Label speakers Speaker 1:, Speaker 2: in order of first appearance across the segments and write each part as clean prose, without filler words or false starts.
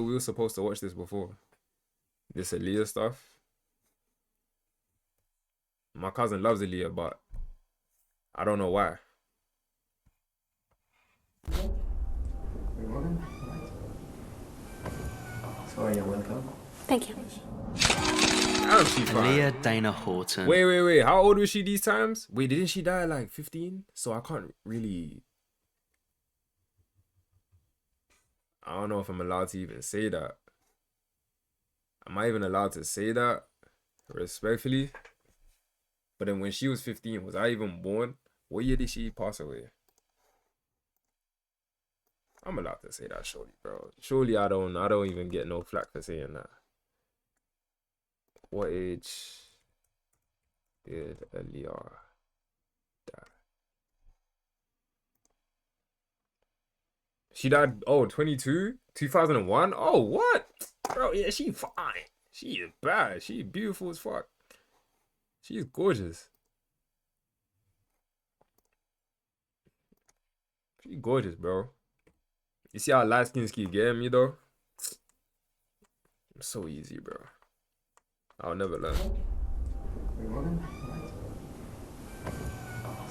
Speaker 1: We were supposed to watch this before. This AALIYAH stuff. My cousin loves AALIYAH, but I don't know why.
Speaker 2: Sorry, you're welcome.
Speaker 3: Thank you.
Speaker 1: Damn, she fine.
Speaker 4: AALIYAH Dana Horton.
Speaker 1: Wait. How old was she these times? Wait, didn't she die at like 15? So I can't really... I don't know if I'm allowed to even say that. Am I even allowed to say that? Respectfully? But then when she was 15, was I even born? What year did she pass away? I'm allowed to say that, surely, bro. Surely I don't even get no flack for saying that. What age did AALIYAH die? She died, 22? 2001? Oh, what? Bro, yeah, she fine. She is bad. She beautiful as fuck. She's gorgeous. She gorgeous, bro. You see how light skins keep getting me, though? It's so easy, bro. I'll never learn.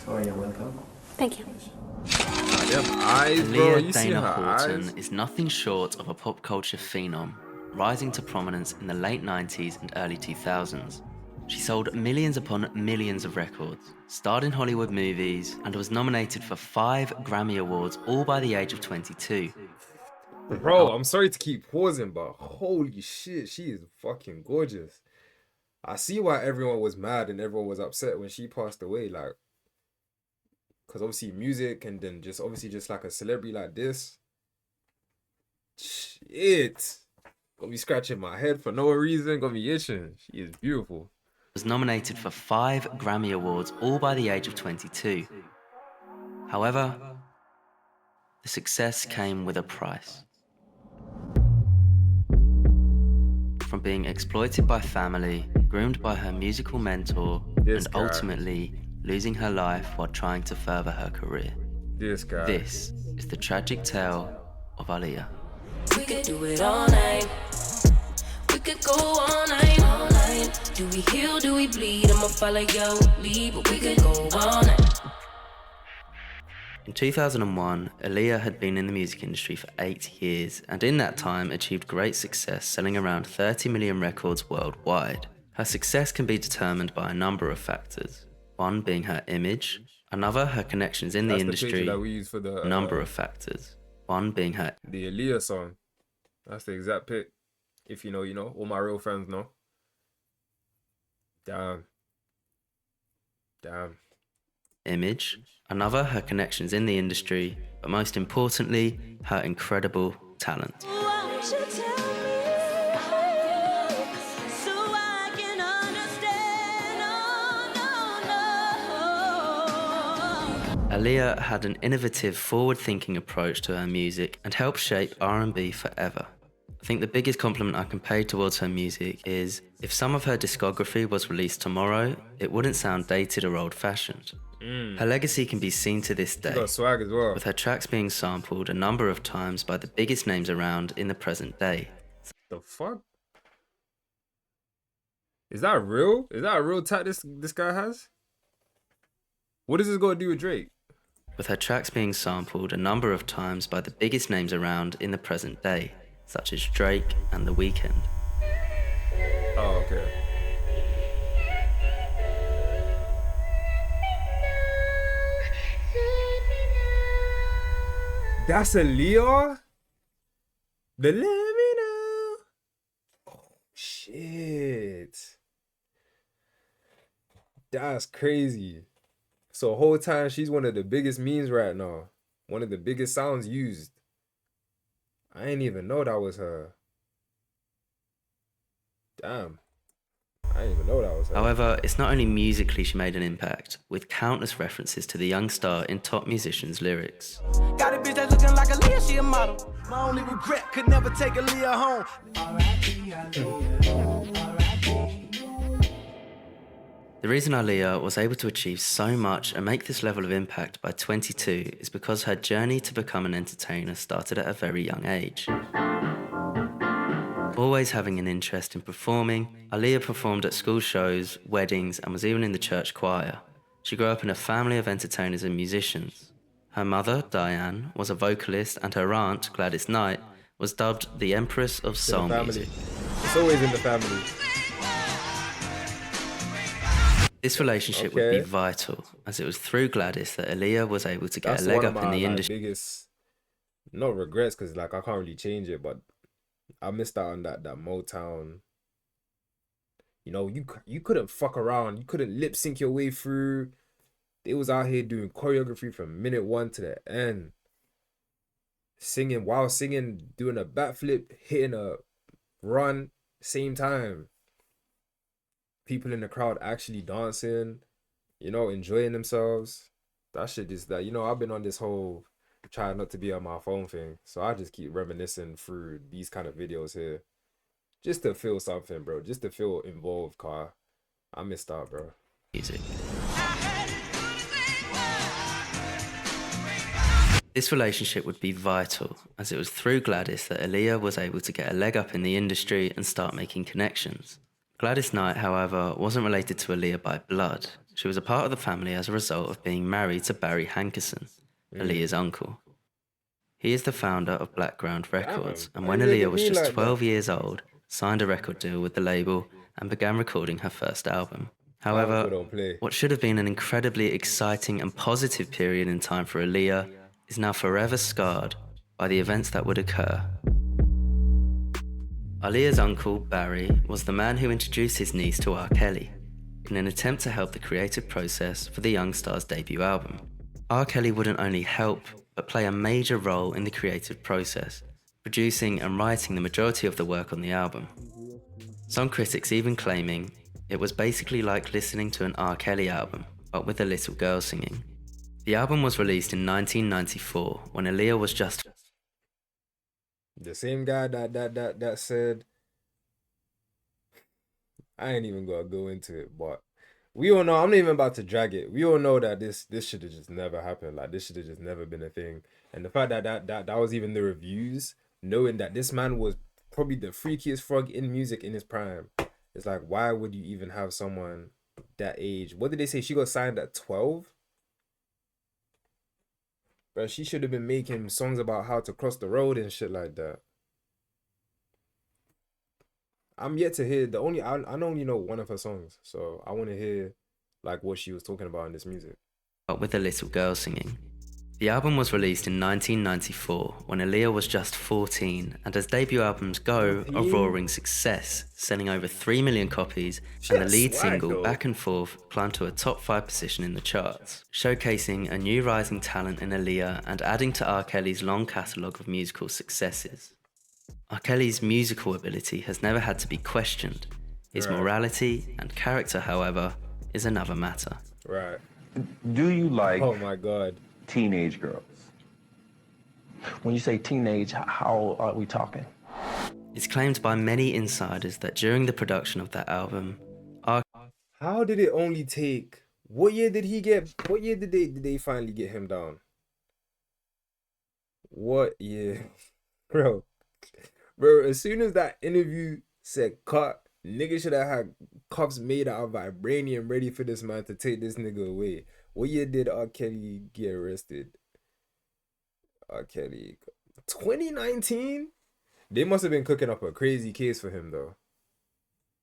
Speaker 2: Sorry, you're welcome.
Speaker 3: Thank you.
Speaker 1: Them eyes, bro.
Speaker 4: AALIYAH
Speaker 1: You see
Speaker 4: Dana
Speaker 1: her
Speaker 4: Horton
Speaker 1: eyes?
Speaker 4: is nothing short of a pop culture phenom, rising to prominence in the late 90s and early 2000s. She sold millions upon millions of records, starred in Hollywood movies, and was nominated for 5 Grammy Awards, all by the age of 22.
Speaker 1: Bro, I'm sorry to keep pausing, but holy shit, she is fucking gorgeous. I see why everyone was mad and everyone was upset when she passed away, like, because obviously music and then just obviously just like a celebrity like this. Shit. Gonna be scratching my head for no reason, gonna be itching. She is beautiful.
Speaker 4: Was nominated for 5 Grammy Awards, all by the age of 22. However, the success came with a price. From being exploited by family, groomed by her musical mentor,
Speaker 1: This
Speaker 4: and
Speaker 1: guy.
Speaker 4: ultimately losing her life while trying to further her career.
Speaker 1: This guy.
Speaker 4: This is the tragic tale of AALIYAH.
Speaker 5: We could do it all night. We could go all night, all night. Do we heal, do we bleed? I'ma follow your lead, but we could go all night.
Speaker 4: In 2001, AALIYAH had been in the music industry for 8 years, and in that time achieved great success, selling around 30 million records worldwide. Her success can be determined by a number of factors. One being her image, another her connections in the
Speaker 1: That's
Speaker 4: industry,
Speaker 1: picture that we use for the
Speaker 4: a number of factors. One being her
Speaker 1: the AALIYAH song. That's the exact pic. If you know, you know. All my real friends know. Damn.
Speaker 4: image, another her connections in the industry, but most importantly, her incredible talent. AALIYAH had an innovative, forward-thinking approach to her music and helped shape R&B forever. I think the biggest compliment I can pay towards her music is, if some of her discography was released tomorrow, it wouldn't sound dated or old-fashioned. Her legacy can be seen to this day,
Speaker 1: She got swag as well.
Speaker 4: with her tracks being sampled a number of times by the biggest names around in the present day.
Speaker 1: The fuck? Is that real? Is that a real tat this guy has? What does this got to do with Drake?
Speaker 4: With her tracks being sampled a number of times by the biggest names around in the present day, such as Drake and The Weeknd.
Speaker 1: Oh, okay. That's AALIYAH? The Let Me Know. Oh, shit. That's crazy. So whole time she's one of the biggest memes right now. One of the biggest sounds used. I didn't even know that was her. Damn. I didn't even know that was her.
Speaker 4: However, it's not only musically she made an impact, with countless references to the young star in top musicians' lyrics.
Speaker 6: Got a bitch that's looking like Aaliyah, she a model. My only regret, could never take Aaliyah home.
Speaker 4: The reason AALIYAH was able to achieve so much and make this level of impact by 22 is because her journey to become an entertainer started at a very young age. Always having an interest in performing, Aaliyah performed at school shows, weddings, and was even in the church choir. She grew up in a family of entertainers and musicians. Her mother, Diane, was a vocalist, and her aunt, Gladys Knight, was dubbed the Empress of
Speaker 1: In
Speaker 4: Soul
Speaker 1: the family.
Speaker 4: Music.
Speaker 1: It's always in the family.
Speaker 4: This relationship would be
Speaker 1: Okay.
Speaker 4: vital, as it was through Gladys that Aaliyah was able to get
Speaker 1: That's
Speaker 4: a leg
Speaker 1: one of
Speaker 4: up in
Speaker 1: my
Speaker 4: the
Speaker 1: like,
Speaker 4: industry.
Speaker 1: biggest, not regrets, because like I can't really change it, but I missed out on that Motown. You know, you couldn't fuck around. You couldn't lip sync your way through. They was out here doing choreography from minute one to the end. Singing while singing, doing a backflip, hitting a run, same time. People in the crowd actually dancing, you know, enjoying themselves. That shit is that, you know, I've been on this whole try not to be on my phone thing. So I just keep reminiscing through these kind of videos here. Just to feel something, bro. Just to feel involved, car. I missed out, bro.
Speaker 4: Music. This relationship would be vital, as it was through Gladys that Aaliyah was able to get a leg up in the industry and start making connections. Gladys Knight, however, wasn't related to Aaliyah by blood. She was a part of the family as a result of being married to Barry Hankerson, Aaliyah's uncle. He is the founder of Blackground Records, and when
Speaker 1: Why you look
Speaker 4: Aaliyah
Speaker 1: at
Speaker 4: was
Speaker 1: me
Speaker 4: just
Speaker 1: like
Speaker 4: 12
Speaker 1: that?
Speaker 4: years old, signed a record deal with the label and began recording her first album.
Speaker 1: My uncle
Speaker 4: However,
Speaker 1: don't play.
Speaker 4: what should have been an incredibly exciting and positive period in time for Aaliyah is now forever scarred by the events that would occur. Aaliyah's uncle, Barry, was the man who introduced his niece to R. Kelly in an attempt to help the creative process for the young star's debut album. R. Kelly wouldn't only help, but play a major role in the creative process, producing and writing the majority of the work on the album. Some critics even claiming it was basically like listening to an R. Kelly album, but with a little girl singing. The album was released in 1994 when Aaliyah was just
Speaker 1: The same guy that said, I ain't even gonna go into it, but we all know, I'm not even about to drag it. We all know that this should have just never happened. Like, this should have just never been a thing. And the fact that was even the reviews, knowing that this man was probably the freakiest frog in music in his prime, it's like, why would you even have someone that age? What did they say? She got signed at 12? Bro, she should have been making songs about how to cross the road and shit like that. I'm yet to hear I only know one of her songs, so I want to hear like what she was talking about in this music.
Speaker 4: with a little girl singing. The album was released in 1994 when Aaliyah was just 14, and as debut albums go, a roaring success, selling over 3 million copies, and the
Speaker 1: had
Speaker 4: lead
Speaker 1: swag,
Speaker 4: single,
Speaker 1: though.
Speaker 4: Back and Forth, climbed to a top 5 position in the charts, showcasing a new rising talent in Aaliyah and adding to R. Kelly's long catalogue of musical successes. R. Kelly's musical ability has never had to be questioned. His
Speaker 1: Right.
Speaker 4: morality and character, however, is another matter.
Speaker 1: Right.
Speaker 3: Do you like
Speaker 1: Oh my god.
Speaker 3: teenage girls?
Speaker 2: When you say teenage, how old are we talking?
Speaker 4: It's claimed by many insiders that during the production of that album, R.
Speaker 1: How did it only take? What year did they finally get him down? What year? Bro, as soon as that interview said cut, nigga should have had cuffs made out of vibranium ready for this man to take this nigga away. What year did R. Kelly get arrested? R. Kelly, 2019? They must have been cooking up a crazy case for him though.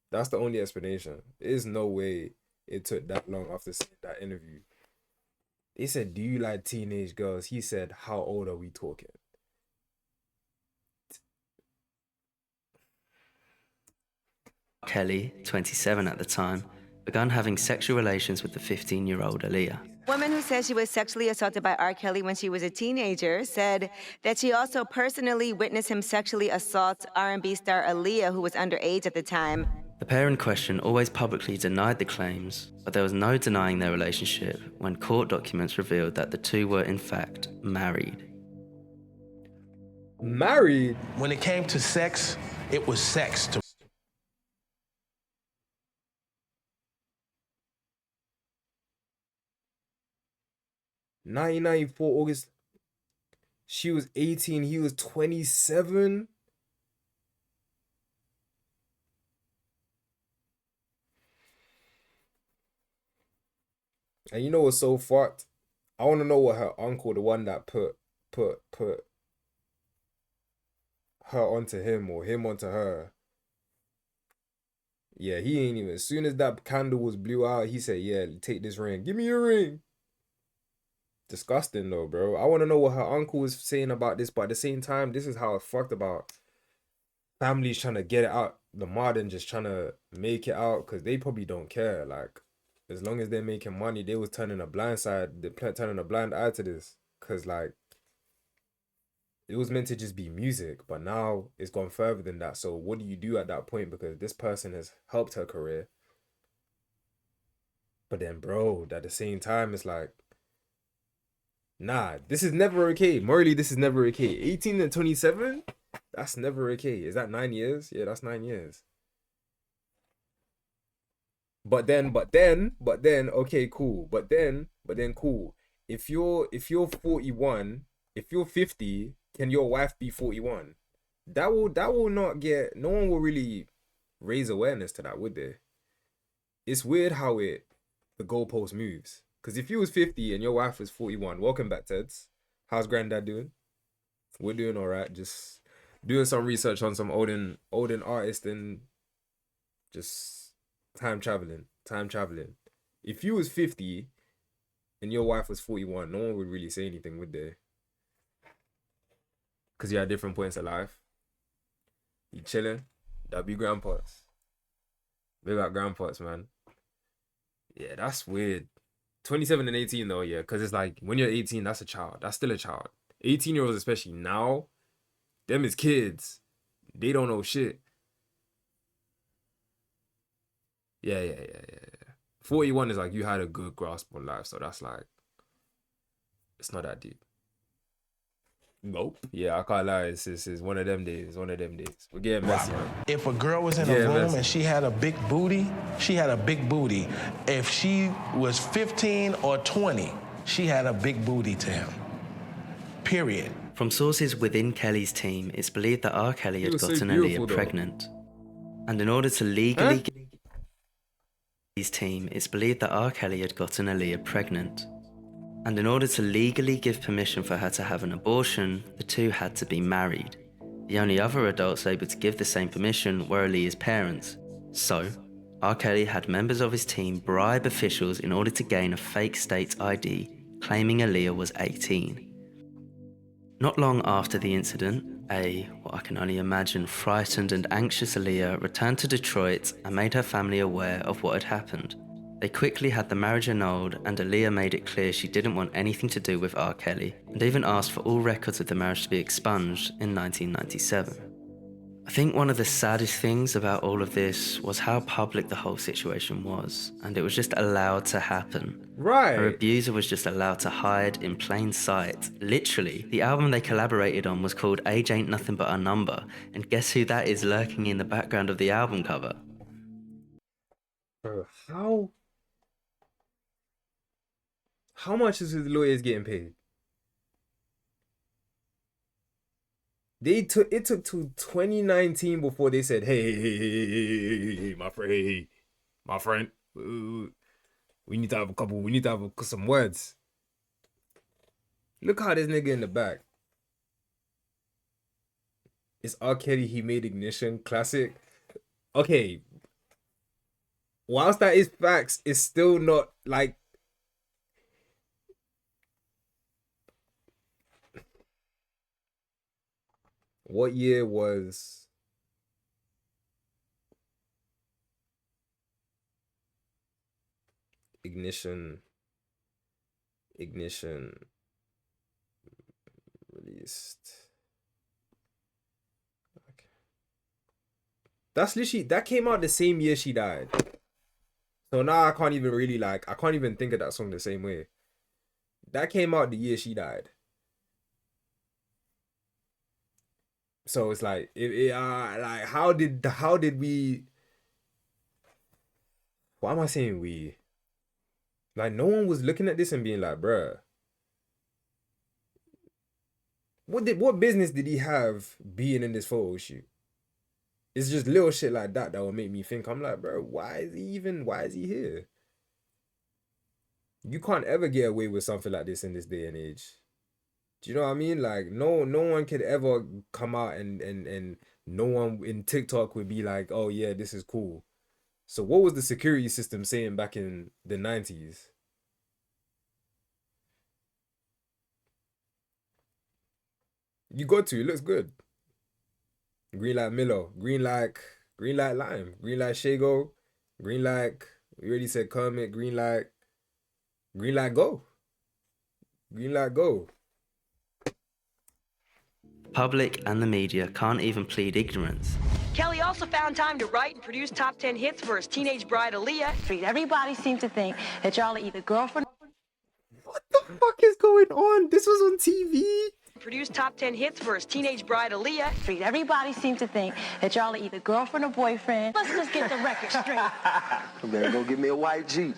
Speaker 1: That's the only explanation. There's no way it took that long after seeing that interview. They said, do you like teenage girls? He said, how old are we talking?
Speaker 4: Kelly, 27 at the time, began having sexual relations with the 15-year-old Aaliyah.
Speaker 7: Woman who says she was sexually assaulted by R. Kelly when she was a teenager said that she also personally witnessed him sexually assault R&B star Aaliyah, who was underage at the time.
Speaker 4: The pair in question always publicly denied the claims, but there was no denying their relationship when court documents revealed that the two were in fact married.
Speaker 1: Married?
Speaker 6: When it came to sex, it was sex to
Speaker 1: 1994 August. She was 18, he was 27. And you know what's so fucked? I want to know what her uncle, the one that put her onto him or him onto her. Yeah, he ain't even. As soon as that candle was blew out, he said, "Yeah, take this ring. Give me your ring." Disgusting though, bro. I want to know what her uncle was saying about this, but at the same time, this is how it's fucked about families trying to get it out the mud and just trying to make it out because they probably don't care. Like, as long as they're making money, they was turning a blind eye to this because like it was meant to just be music, but now it's gone further than that. So what do you do at that point? Because this person has helped her career, but then, bro, at the same time, it's like, nah, this is never okay. Morally, this is never okay. 18 and 27, that's never okay. Is that 9 years? Yeah, that's 9 years. But then, okay, cool. But then, cool. If you're 41, if you're 50, can your wife be 41? That will not get, no one will really raise awareness to that, would they? It's weird how the goalpost moves. Because if you was 50 and your wife was 41, welcome back, Teds. How's granddad doing? We're doing all right. Just doing some research on some olden artists and just time traveling. If you was 50 and your wife was 41, no one would really say anything, would they? Because you're at different points of life. You chilling. That'd be grandpas. Big up grandpas, man. Yeah, that's weird. 27 and 18 though, yeah, because it's like when you're 18, that's a child. That's still a child. 18-year-olds, especially now, them is kids. They don't know shit. Yeah. 41 is like you had a good grasp on life, so that's like, it's not that deep. Nope. Yeah, I can't lie. It's one of them days. We're getting messy, man.
Speaker 2: If a girl was in a
Speaker 1: Yeah,
Speaker 2: room
Speaker 1: messy.
Speaker 2: and she had a big booty, she had a big booty. If she was 15 or 20, she had a big booty to him. Period.
Speaker 4: From sources within Kelly's team, it's believed that R. Kelly had
Speaker 1: was so
Speaker 4: gotten
Speaker 1: beautiful,
Speaker 4: Aaliyah
Speaker 1: though.
Speaker 4: pregnant. And in order to legally his team, it's believed that R. Kelly had gotten Aaliyah pregnant. And in order to legally give permission for her to have an abortion, the two had to be married. The only other adults able to give the same permission were Aaliyah's parents. So, R. Kelly had members of his team bribe officials in order to gain a fake state ID, claiming Aaliyah was 18. Not long after the incident, what I can only imagine, frightened and anxious Aaliyah returned to Detroit and made her family aware of what had happened. They quickly had the marriage annulled, and Aaliyah made it clear she didn't want anything to do with R. Kelly, and even asked for all records of the marriage to be expunged in 1997. I think one of the saddest things about all of this was how public the whole situation was, and it was just allowed to happen.
Speaker 1: Right.
Speaker 4: Her abuser was just allowed to hide in plain sight. Literally, the album they collaborated on was called Age Ain't Nothing But a Number, and guess who that is lurking in the background of the album cover?
Speaker 1: Bro, how much is his lawyers getting paid? It took to 2019 before they said, hey, my friend, we need to have some words. Look how this nigga in the back. It's R. Kelly, He Made Ignition, classic. Okay. Whilst that is facts, it's still not like, what year was Ignition released? Okay. That's literally, that came out the same year she died. So now I can't even really I can't even think of that song the same way. That came out the year she died. So it's like, like how did we? Why am I saying we? Like, no one was looking at this and being like, bruh, what business did he have being in this photo shoot? It's just little shit like that will make me think. I'm like, bro, why is he here? You can't ever get away with something like this in this day and age. Do you know what I mean? Like, no one could ever come out and no one in TikTok would be like, oh yeah, this is cool. So what was the security system saying back in the 90s? You got to, it looks good. Green light Milo, green light Lime, green light Shago, green light, we already said Kermit, green light go. Green light go.
Speaker 4: Public and the media can't even plead ignorance.
Speaker 8: Kelly also found time to write and produce top 10 hits for his teenage bride, AALIYAH.
Speaker 9: Everybody seems to think that y'all are either girlfriend.
Speaker 1: What the fuck is going on? This was on TV.
Speaker 8: Produced top 10 hits for his teenage bride, AALIYAH.
Speaker 9: Everybody seems to think that y'all are either girlfriend or boyfriend. Let's just get the record straight.
Speaker 6: I better go get me a white Jeep.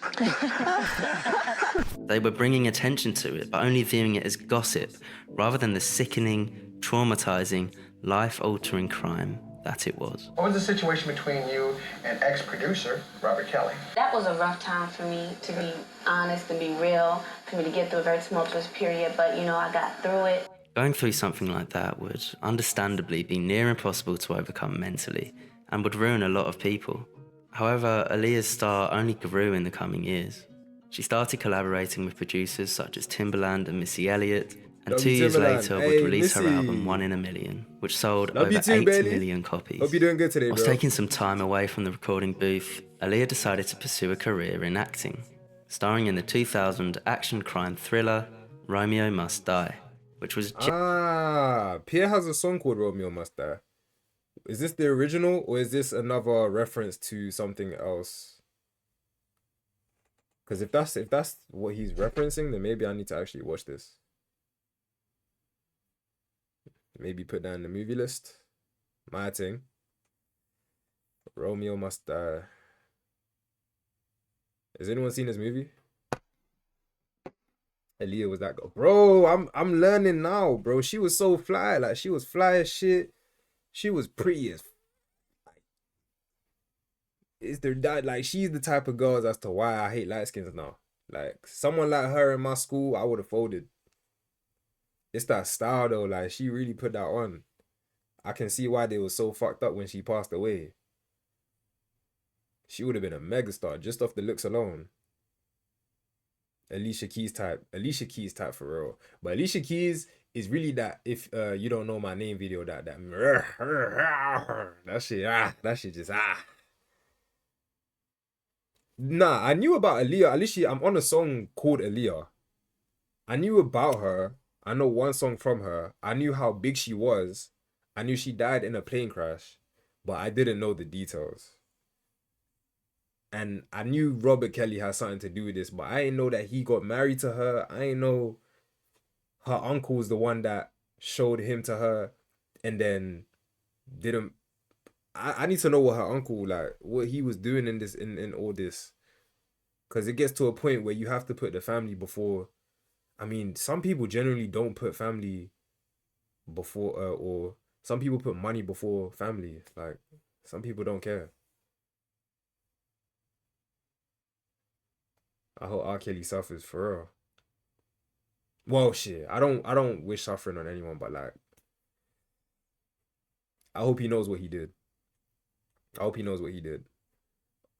Speaker 4: They were bringing attention to it, but only viewing it as gossip, rather than the sickening, traumatizing, life-altering crime that it was.
Speaker 2: What was the situation between you and ex-producer Robert Kelly?
Speaker 10: That was a rough time for me, to be honest and be real, for me to get through a very tumultuous period, but you know, I got through it.
Speaker 4: Going through something like that would understandably be near impossible to overcome mentally and would ruin a lot of people. However, AALIYAH's star only grew in the coming years. She started collaborating with producers such as Timbaland and Missy Elliott, and 2 years later would release her album 1 in a Million, which sold over 8 million copies.
Speaker 1: Hope you're doing good today, bro.
Speaker 4: Whilst taking some time away from the recording booth, AALIYAH decided to pursue a career in acting, starring in the 2000 action crime thriller Romeo Must Die, which was
Speaker 1: Pierre has a song called Romeo Must Die. Is this the original or is this another reference to something else? Because if that's what he's referencing, then maybe I need to actually watch this. Maybe put that in the movie list. My thing. Romeo Must Die. Has anyone seen this movie? AALIYAH was that girl. Bro, I'm learning now, bro. She was so fly. Like, she was fly as shit. She was pretty as is there that, like, she's the type of girls as to why I hate light skins now. Like, someone like her in my school, I would have folded. It's that style though, like, she really put that on. I can see why they were so fucked up when she passed away. She would have been a megastar just off the looks alone. Alicia Keys type for real. But Alicia Keys is really that if you don't know my name video, that shit just Nah, I knew about AALIYAH. Alicia, I'm on a song called AALIYAH. I knew about her. I know one song from her. I knew how big she was. I knew she died in a plane crash, but I didn't know the details. And I knew Robert Kelly had something to do with this, but I didn't know that he got married to her. I didn't know her uncle was the one that showed him to her and then didn't. I need to know what her uncle, like, what he was doing in this, in all this. Because it gets to a point where you have to put the family before. I mean, some people generally don't put family before, or some people put money before family. Like, some people don't care. I hope R. Kelly suffers for real. Well, shit, I don't wish suffering on anyone, but like, I hope he knows what he did. I hope he knows what he did.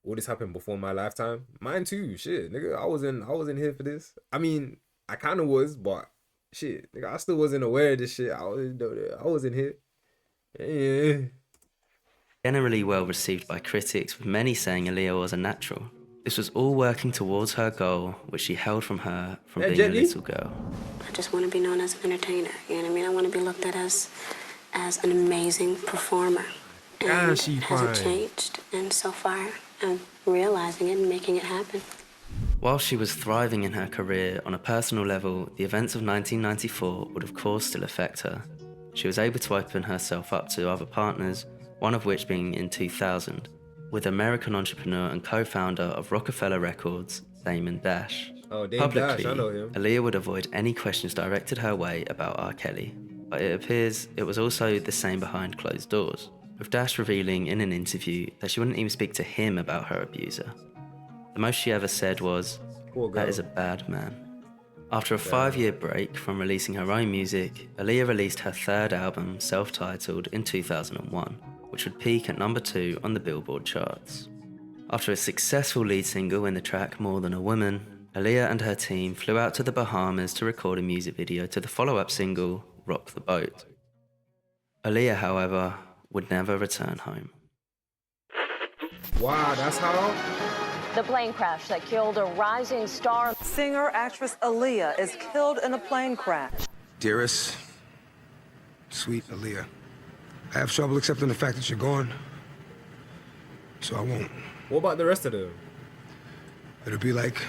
Speaker 1: All this happened before my lifetime. Mine too. Shit, nigga, I wasn't here for this. I mean, I kind of was, but shit, nigga, I still wasn't aware of this shit. I wasn't here. Yeah.
Speaker 4: Generally well received by critics, with many saying AALIYAH was a natural. This was all working towards her goal, which she held from her from being a little girl.
Speaker 10: I just want to be known as an entertainer, you know what I mean? I want to be looked at as an amazing performer. And
Speaker 1: she
Speaker 10: it hasn't changed, and so far I'm realizing it and making it happen.
Speaker 4: While she was thriving in her career on a personal level, the events of 1994 would of course still affect her. She was able to open herself up to other partners, one of which being in 2000, with American entrepreneur and co-founder of Rockefeller Records, Damon Dash.
Speaker 1: Oh, Damon
Speaker 4: Publicly,
Speaker 1: Dash, I know him.
Speaker 4: AALIYAH would avoid any questions directed her way about R. Kelly, but it appears it was also the same behind closed doors, with Dash revealing in an interview that she wouldn't even speak to him about her abuser. The most she ever said was,
Speaker 1: Poor girl.
Speaker 4: That is a bad man. After a 5-year break from releasing her own music, Aaliyah released her third album, self-titled, in 2001, which would peak at number 2 on the Billboard charts. After a successful lead single in the track More Than a Woman, Aaliyah and her team flew out to the Bahamas to record a music video to the follow-up single, Rock the Boat. Aaliyah, however, would never return home.
Speaker 1: Wow, that's how?
Speaker 11: The plane crash that killed a rising star.
Speaker 8: Singer-actress Aaliyah is killed in a plane crash.
Speaker 12: Dearest, sweet Aaliyah, I have trouble accepting the fact that you're gone, so I won't.
Speaker 1: What about the rest of them?
Speaker 12: It'll be like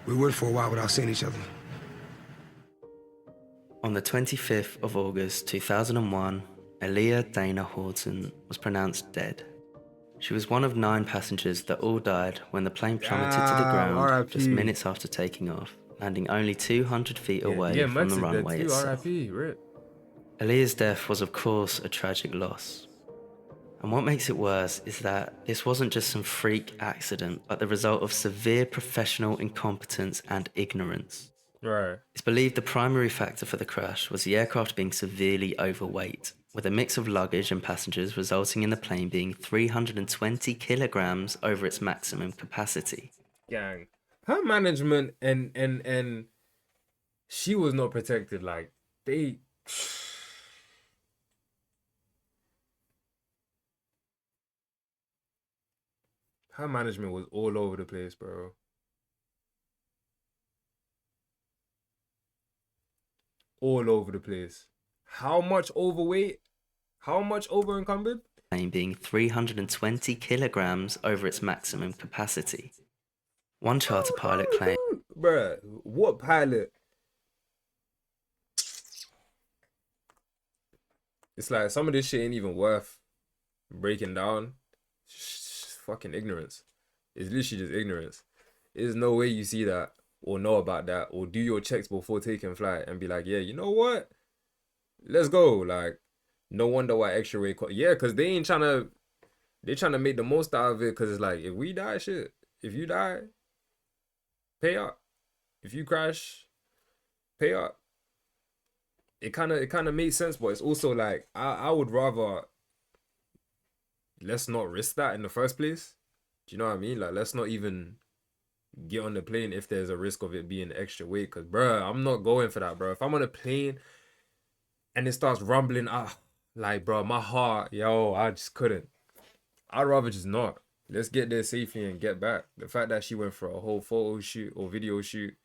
Speaker 12: we went for a while without seeing each other.
Speaker 4: On the 25th of August 2001, Aaliyah Dana Horton was pronounced dead. She was one of 9 passengers that all died when the plane plummeted to the ground just minutes after taking off, landing only 200 feet away from the runway itself. Aaliyah's death was of course a tragic loss. And what makes it worse is that this wasn't just some freak accident, but the result of severe professional incompetence and ignorance.
Speaker 1: Right.
Speaker 4: It's believed the primary factor for the crash was the aircraft being severely overweight, with a mix of luggage and passengers resulting in the plane being 320 kilograms over its maximum capacity.
Speaker 1: Gang. Her management and she was not protected. Like, they... Her management was all over the place, bro. All over the place. How much overweight? How much over encumbered?
Speaker 4: Plane being 320 kilograms over its maximum capacity. One charter pilot claimed,
Speaker 1: Bruh, what pilot? It's like some of this shit ain't even worth breaking down. It's fucking ignorance. It's literally just ignorance. There's no way you see that or know about that or do your checks before taking flight and be like, yeah, you know what? Let's go. Like, no wonder why extra weight. Yeah, because they ain't trying to. They trying to make the most out of it. Because it's like, if we die, shit. If you die, pay up. If you crash, pay up. It kind of makes sense, but it's also like I would rather let's not risk that in the first place. Do you know what I mean? Like, let's not even get on the plane if there's a risk of it being extra weight. Because, bruh, I'm not going for that, bro. If I'm on a plane and it starts rumbling, like, bro, my heart, yo, I just couldn't. I'd rather just not. Let's get there safely and get back. The fact that she went for a whole photo shoot or video shoot.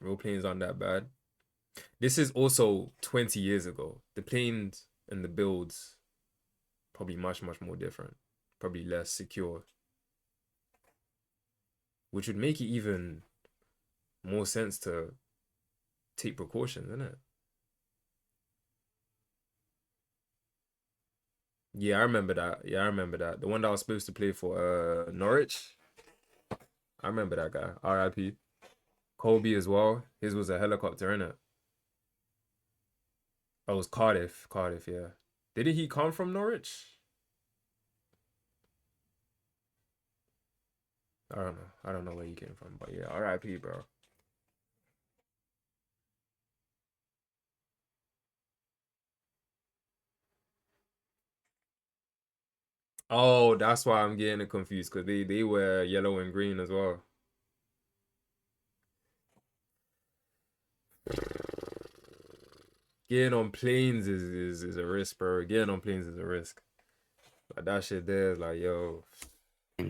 Speaker 1: Real planes aren't that bad. This is also 20 years ago. The planes and the builds probably much, much more different. Probably less secure. Which would make it even more sense to take precautions, isn't it? Yeah, I remember that. Yeah, I remember that. The one that was supposed to play for Norwich. I remember that guy. R.I.P. Kobe as well. His was a helicopter, innit? Oh, it was Cardiff. Cardiff, yeah. Didn't he come from Norwich? I don't know. I don't know where he came from. But yeah, R.I.P., bro. Oh, that's why I'm getting it confused. Because they wear yellow and green as well. Getting on planes is a risk, bro. Getting on planes is a risk. Like, that shit there is like, yo.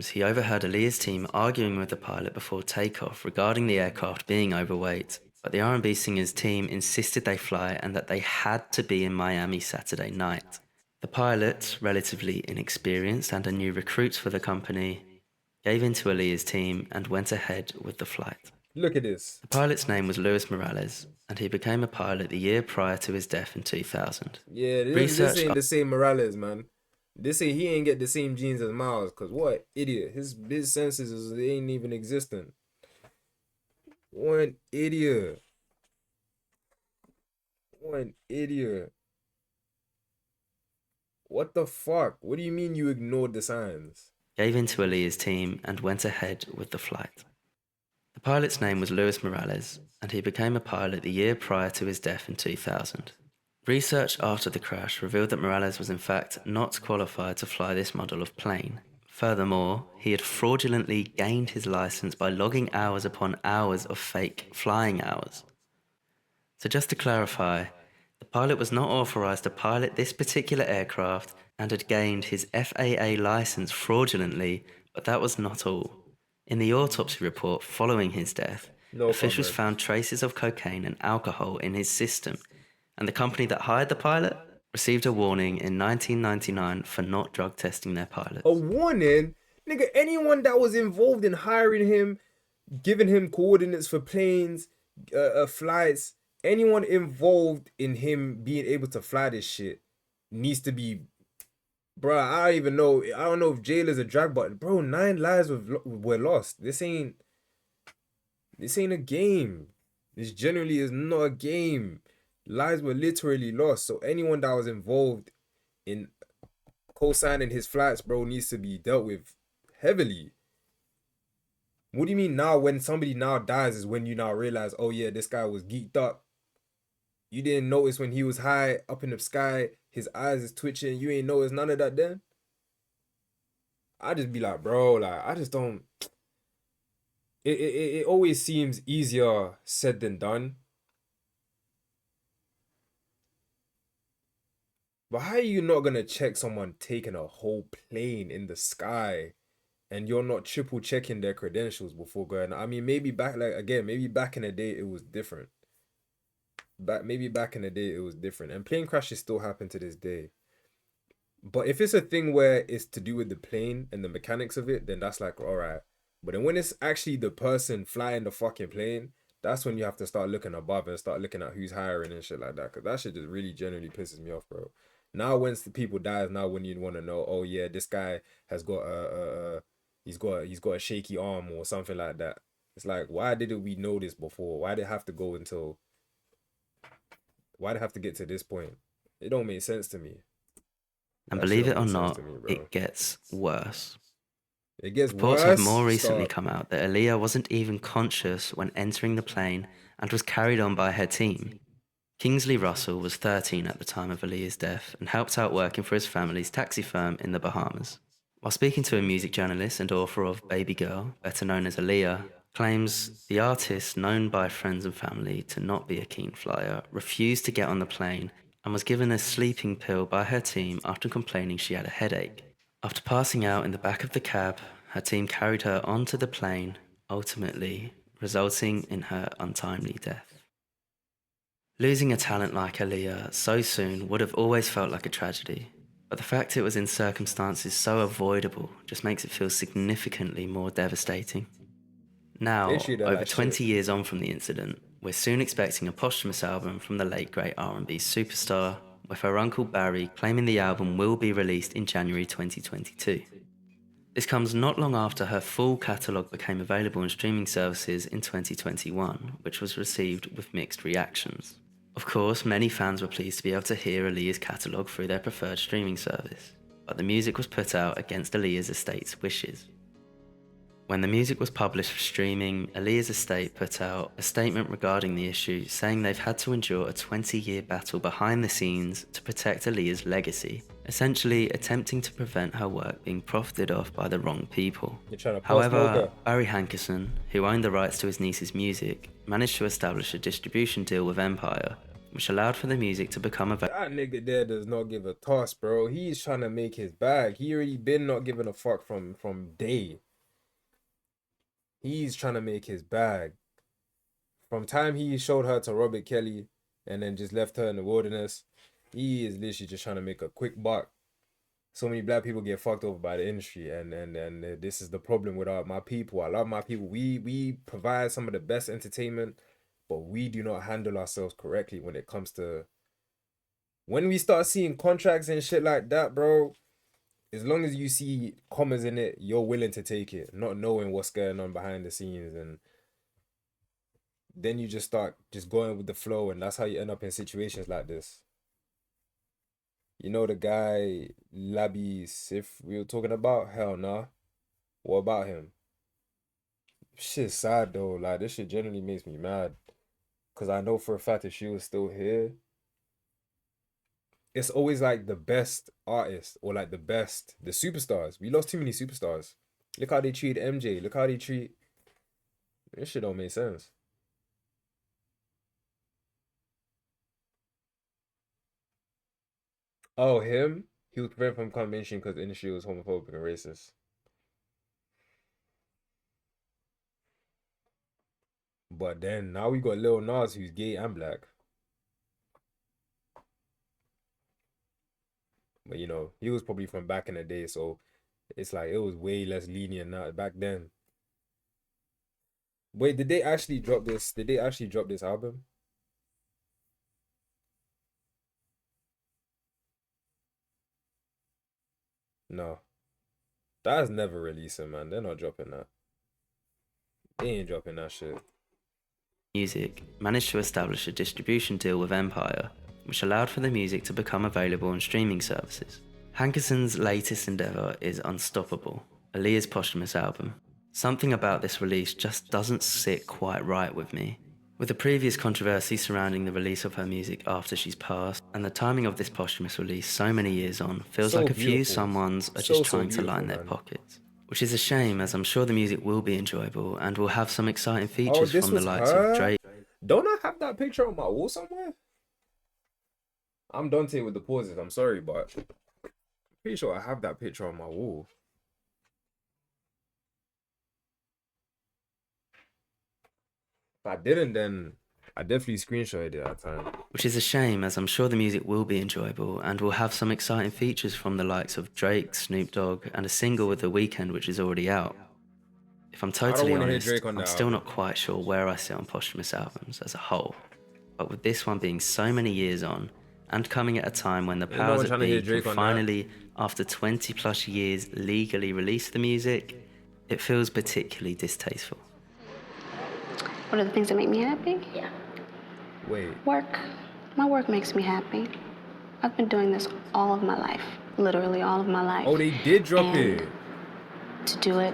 Speaker 4: he overheard Aaliyah's team arguing with the pilot before takeoff regarding the aircraft being overweight, but the R&B singer's team insisted they fly and that they had to be in Miami Saturday night. The pilot, relatively inexperienced and a new recruit for the company, gave in to Aaliyah's team and went ahead with the flight.
Speaker 1: Look at this.
Speaker 4: The pilot's name was Luis Morales, and he became a pilot the year prior to his death in 2000.
Speaker 1: Yeah, this ain't the same Morales, man. He ain't get the same genes as Miles, cause what idiot? His senses they ain't even existent. One idiot. One idiot. What the fuck? What do you mean you ignored the signs?
Speaker 4: Gave in to Aaliyah's team and went ahead with the flight. The pilot's name was Luis Morales, and he became a pilot the year prior to his death in 2000. Research after the crash revealed that Morales was in fact not qualified to fly this model of plane. Furthermore, he had fraudulently gained his license by logging hours upon hours of fake flying hours. So just to clarify, the pilot was not authorized to pilot this particular aircraft and had gained his FAA license fraudulently, but that was not all. In the autopsy report following his death, officials found traces of cocaine and alcohol in his system, and the company that hired the pilot received a warning in 1999 for not drug testing their pilots.
Speaker 1: A warning? Nigga, anyone that was involved in hiring him, giving him coordinates for planes, flights, anyone involved in him being able to fly this shit needs to be... Bruh, I don't even know. I don't know if jail is a drag, but bro, 9 lives were lost. This ain't a game. This generally is not a game. Lives were literally lost. So anyone that was involved in co-signing his flights, bro, needs to be dealt with heavily. What do you mean now when somebody now dies is when you now realize, oh yeah, this guy was geeked up. You didn't notice when he was high up in the sky, his eyes is twitching. You ain't notice none of that then? I just be like, bro, like, I just don't... It always seems easier said than done. But how are you not going to check someone taking a whole plane in the sky and you're not triple checking their credentials before going? I mean, maybe back, like, again, maybe back in the day it was different. Maybe back in the day it was different. And plane crashes still happen to this day. But if it's a thing where it's to do with the plane and the mechanics of it, then that's like, all right. But then when it's actually the person flying the fucking plane, that's when you have to start looking above and start looking at who's hiring and shit like that. Because that shit just really generally pisses me off, bro. Now when the people die is now when you'd want to know, oh yeah, this guy has got he's got a shaky arm or something like that. It's like, why didn't we know this before? Why did it have to go until... Why did it have to get to this point? It don't make sense to me.
Speaker 4: And believe it or not, it gets worse.
Speaker 1: It gets
Speaker 4: Reports
Speaker 1: worse.
Speaker 4: have more recently come out that Aaliyah wasn't even conscious when entering the plane and was carried on by her team. Kingsley Russell was 13 at the time of Aaliyah's death and helped out working for his family's taxi firm in the Bahamas. While speaking to a music journalist and author of Baby Girl, better known as Aaliyah, claims the artist, known by friends and family to not be a keen flyer, refused to get on the plane and was given a sleeping pill by her team after complaining she had a headache. After passing out in the back of the cab, her team carried her onto the plane, ultimately resulting in her untimely death. Losing a talent like Aaliyah so soon would have always felt like a tragedy, but the fact it was in circumstances so avoidable just makes it feel significantly more devastating. Now, over 20 years on from the incident, we're soon expecting a posthumous album from the late great R&B superstar, with her uncle Barry claiming the album will be released in January 2022. This comes not long after her full catalogue became available on streaming services in 2021, which was received with mixed reactions. Of course, many fans were pleased to be able to hear Aaliyah's catalogue through their preferred streaming service, but the music was put out against Aaliyah's estate's wishes. When the music was published for streaming, Aaliyah's estate put out a statement regarding the issue, saying they've had to endure a 20-year battle behind the scenes to protect Aaliyah's legacy, essentially attempting to prevent her work being profited off by the wrong people. However, Barry Hankerson, who owned the rights to his niece's music, managed to establish a distribution deal with Empire, which allowed for the music to become available.
Speaker 1: That nigga there does not give a toss, bro. He's trying to make his bag. He already been not giving a fuck from day. He's trying to make his bag. From time he showed her to Robert Kelly and then just left her in the wilderness, he is literally just trying to make a quick buck. So many black people get fucked over by the industry, and this is the problem with my people. I love my people. We provide some of the best entertainment, but we do not handle ourselves correctly when it comes to... When we start seeing contracts and shit like that, bro, as long as you see commas in it, you're willing to take it, not knowing what's going on behind the scenes. And then you just start just going with the flow, and that's how you end up in situations like this. You know the guy Labi Sif we were talking about? Hell nah. What about him? Shit's sad though. Like this shit generally makes me mad. Cause I know for a fact if she was still here, it's always like the best artists or like the superstars. We lost too many superstars. Look how they treat MJ. Look how they treat. This shit don't make sense. Oh, him? He was prevented from convention because the industry was homophobic and racist. But then now we got Lil Nas who's gay and black. But you know, he was probably from back in the day, so it's like it was way less lenient now back then. Wait, did they actually drop this? Did they actually drop this album? No. That's never releasing, man. They're not dropping that. They ain't dropping that shit.
Speaker 4: Music managed to establish a distribution deal with Empire, which allowed for the music to become available on streaming services. Hankerson's latest endeavour is Unstoppable, Aaliyah's posthumous album. Something about this release just doesn't sit quite right with me. With the previous controversy surrounding the release of her music after she's passed, and the timing of this posthumous release so many years on, feels
Speaker 1: So
Speaker 4: like a few
Speaker 1: beautiful.
Speaker 4: someones are
Speaker 1: So
Speaker 4: just trying to
Speaker 1: beautiful,
Speaker 4: line their
Speaker 1: man.
Speaker 4: pockets. Which is a shame, as I'm sure the music will be enjoyable and will have some exciting
Speaker 1: Oh,
Speaker 4: features
Speaker 1: this
Speaker 4: from the
Speaker 1: was
Speaker 4: likes
Speaker 1: her?
Speaker 4: of Drake.
Speaker 1: Don't I have that picture on my wall somewhere? I'm Dante with the pauses. I'm sorry, but I'm pretty sure I have that picture on my wall. If I didn't, then I definitely screenshotted it at that time.
Speaker 4: Which is a shame, as I'm sure the music will be enjoyable and will have some exciting features from the likes of Drake, Snoop Dogg, and a single with The Weeknd which is already out. If I'm totally
Speaker 1: wanna hear
Speaker 4: honest,
Speaker 1: Drake on
Speaker 4: I'm
Speaker 1: that
Speaker 4: still
Speaker 1: album.
Speaker 4: not quite sure where I sit on posthumous albums as a whole. But with this one being so many years on, and coming at a time when the
Speaker 1: Ain't no
Speaker 4: powers
Speaker 1: one
Speaker 4: that
Speaker 1: trying to hear
Speaker 4: be can
Speaker 1: Drake on that.
Speaker 4: finally, after 20 plus years, legally release the music, it feels particularly distasteful.
Speaker 10: What are the things that make me happy? Yeah.
Speaker 1: Wait.
Speaker 10: Work. My work makes me happy. I've been doing this all of my life. Literally all of my life.
Speaker 1: Oh, they did drop
Speaker 10: And
Speaker 1: it.
Speaker 10: to do it,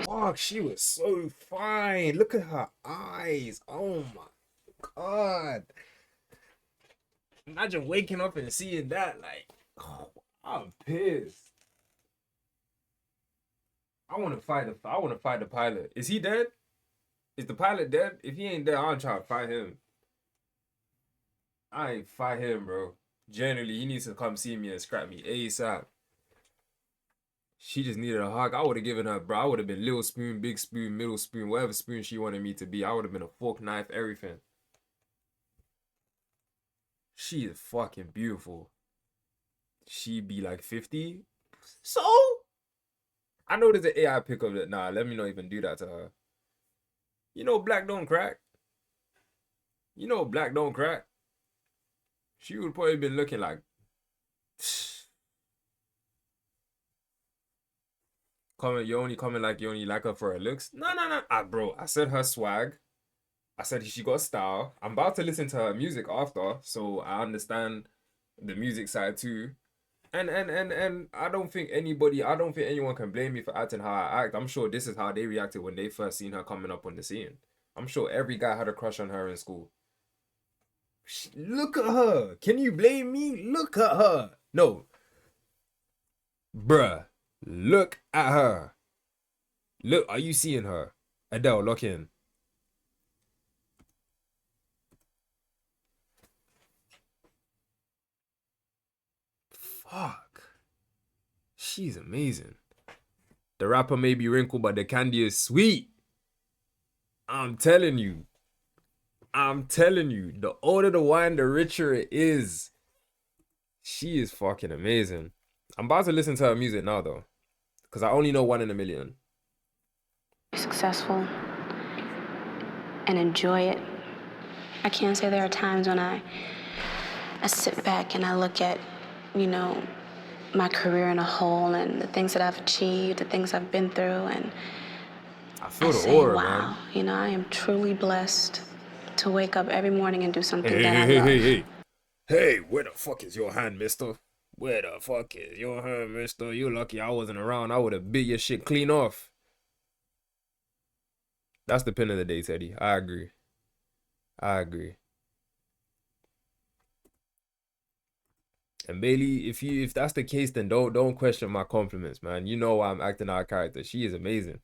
Speaker 1: Fuck, she was so fine. Look at her eyes. Oh my god. Imagine waking up and seeing that. Like, oh, I'm pissed. I want to fight the pilot. Is he dead? Is the pilot dead? If he ain't dead, I'll try to fight him. I ain't fight him, bro. Generally, he needs to come see me and scrap me ASAP. She just needed a hug. I would have given her, bro. I would have been little spoon, big spoon, middle spoon, whatever spoon she wanted me to be. I would have been a fork, knife, everything. She is fucking beautiful. She be like 50. So? I know there's an AI pickup that, nah, let me not even do that to her. You know black don't crack. You know black don't crack. She would probably been looking like... you only comment like you only like her for her looks? No. Bro, I said her swag. I said she got style. I'm about to listen to her music after, so I understand the music side too. And I don't think anyone can blame me for acting how I act. I'm sure this is how they reacted when they first seen her coming up on the scene. I'm sure every guy had a crush on her in school. Look at her. Can you blame me? Look at her. No. Bruh. Look at her. Look, are you seeing her? Adele, lock in. Fuck. She's amazing. The wrapper may be wrinkled, but the candy is sweet. I'm telling you. The older the wine, the richer it is. She is fucking amazing. I'm about to listen to her music now, though. Because I only know 1 in a million.
Speaker 10: successful and enjoy it. I can't say there are times when I sit back and I look at, my career in a whole and the things that I've achieved, the things I've been through, and
Speaker 1: I feel
Speaker 10: I
Speaker 1: the
Speaker 10: say,
Speaker 1: aura,
Speaker 10: wow,
Speaker 1: man.
Speaker 10: I am truly blessed to wake up every morning and do something
Speaker 1: Hey,
Speaker 10: that
Speaker 1: hey,
Speaker 10: I love.
Speaker 1: hey. Hey, where the fuck is your hand, mister? Where the fuck is your hand, mister? You lucky I wasn't around. I would have bit your shit clean off. That's the pin of the day, Teddy. I agree. I agree. And Bailey, if that's the case, then don't question my compliments, man. You know why I'm acting out of character. She is amazing.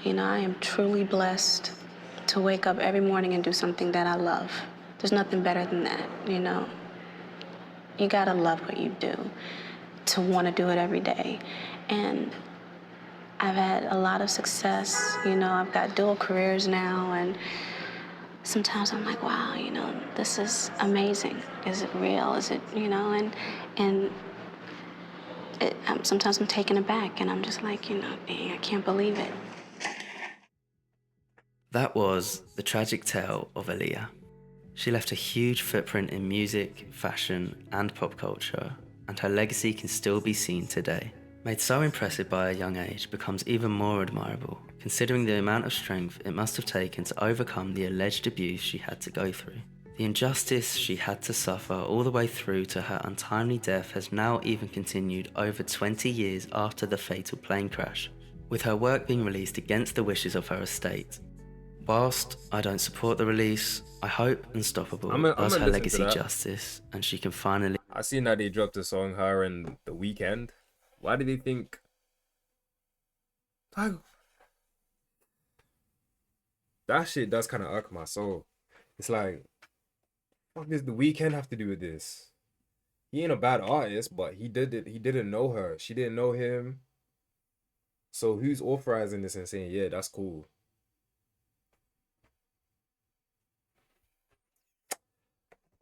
Speaker 10: You know, I am truly blessed to wake up every morning and do something that I love. There's nothing better than that, you know. You gotta love what you do to want to do it every day. And I've had a lot of success, you know, I've got dual careers now, and sometimes I'm like, wow, you know, this is amazing. Is it real? Is it, you know, sometimes I'm taken aback and I'm just like, you know, dang, I can't believe it.
Speaker 4: That was the tragic tale of AALIYAH. She left a huge footprint in music, fashion, and pop culture, and her legacy can still be seen today. Made so impressive by a young age becomes even more admirable, considering the amount of strength it must have taken to overcome the alleged abuse she had to go through. The injustice she had to suffer all the way through to her untimely death has now even continued over 20 years after the fatal plane crash, with her work being released against the wishes of her estate. Whilst I don't support the release, I hope Unstoppable does her legacy justice and she can finally...
Speaker 1: I seen that they dropped a song, her and The Weeknd. Why do they think... That shit does kind of irk my soul. It's like, what does The Weeknd have to do with this? He ain't a bad artist, but he didn't know her. She didn't know him. So who's authorizing this and saying, yeah, that's cool?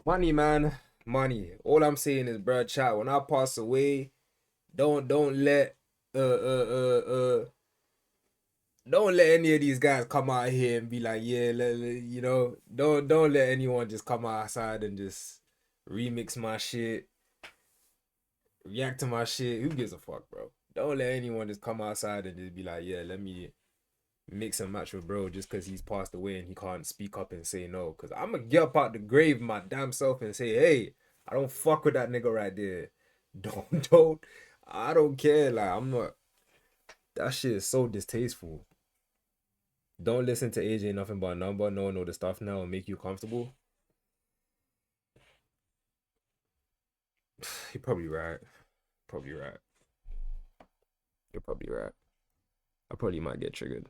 Speaker 1: Money, man. Money. All I'm saying is, bruh, chat, when I pass away, don't let don't let any of these guys come out here and be like, yeah, you know, don't let anyone just come outside and just remix my shit, react to my shit. Who gives a fuck, bro? Don't let anyone just come outside and just be like, yeah, let me mix and match with bro just because he's passed away and he can't speak up and say no. Because I'm gonna get up out the grave my damn self and say, hey, I don't fuck with that nigga right there. I don't care. Like, I'm not. That shit is so distasteful. Don't listen to AJ nothing but a number. No one know the stuff now and make you comfortable. You're probably right. Probably right. You're probably right. I probably might get triggered.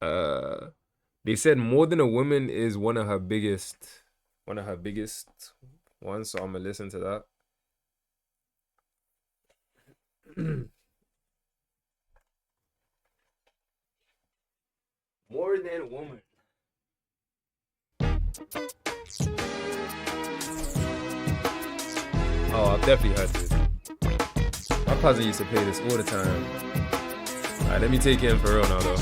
Speaker 1: They said More Than a Woman is one of her biggest ones, so I'm gonna listen to that. More Than a Woman. Oh, I've definitely heard this. My cousin used to play this all the time. Alright, let me take you in for real now though.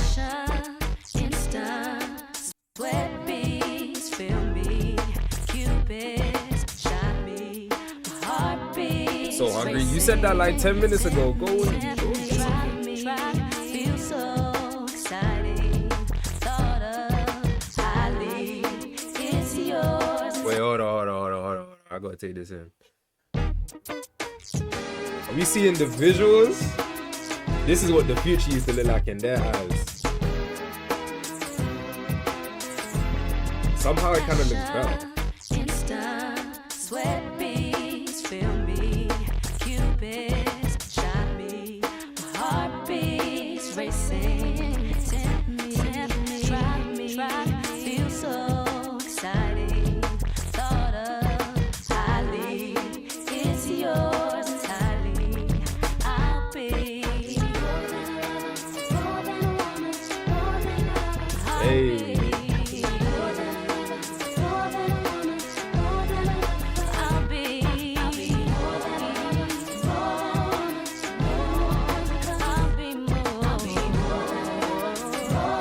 Speaker 1: So hungry. You said that like 10 minutes ago. Go in. Wait, hold on. I gotta take this in. Are we seeing the visuals? This is what the future used to look like in their eyes. Somehow it kind of looks better.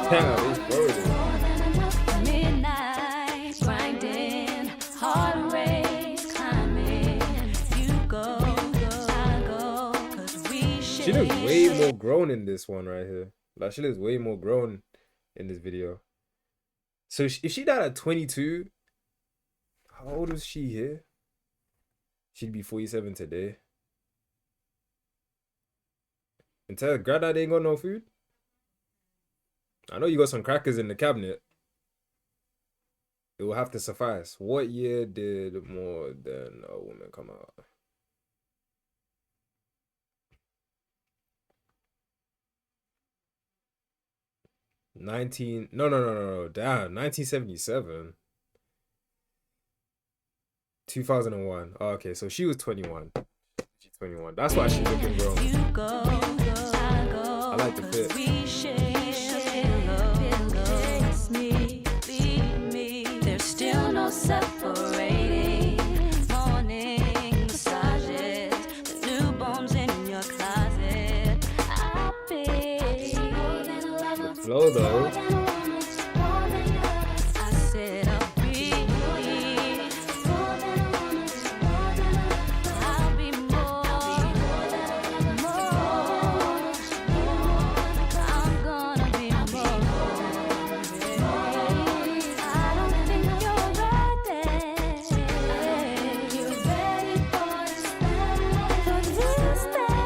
Speaker 1: She looks way more grown in this one right here. Like, she looks way more grown in this video. So if she died at 22, How old was she here? She'd be 47 today. And tell granddad ain't got no food. I know you got some crackers in the cabinet. It will have to suffice. What year did More Than a Woman come out? No. Damn, 1977. 2001. Oh, okay, so she was 21. She's 21. That's why she's looking grown. I like the fit.
Speaker 5: There's still no separating. Morning massages, the newborns in your closet. I'll be more than a lover.
Speaker 1: Flow though.
Speaker 5: I said I'll be more than a woman. I'll be more. I'm gonna be more. I don't think you're ready. You're ready for this thing.